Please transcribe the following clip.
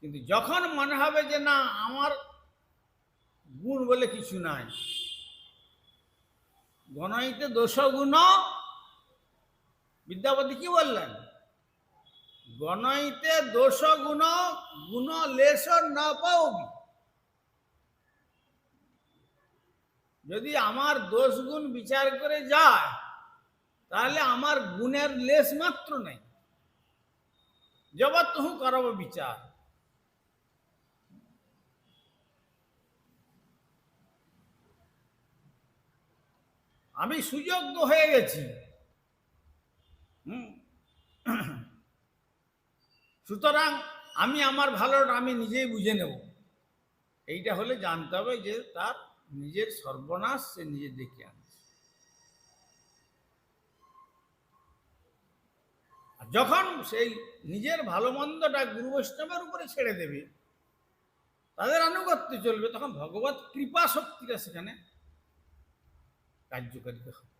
কিন্তু যখন মনে হবে যে না আমার গুণ বলে কিছু নাই, গণইতে দোষ গুণ, বিদ্যাপতি কি বললেন? গণইতে দোষ গুণ, গুণ লেশ না পাওবি। যদি আমার দোষ গুণ বিচার করে যায় তাহলে আমার গুণের লেশ মাত্র নাই। জগৎ তুহু করব বিচার। আমি সুযোগ্য হয়ে গেছি, সুতরাং আমি আমার ভালোটা আমি নিজেই বুঝে নেব। এইটা হলে জানতে হবে যে তার নিজের সর্বনাশ সে নিজে ডেকে আনছে। আর যখন সেই নিজের ভালো মন্দটা গুরু বৈষ্ণবের উপরে ছেড়ে দেবে, তাদের আনুগত্য চলবে, তখন ভগবত কৃপা শক্তিটা সেখানে কার্যকারিতা হবে।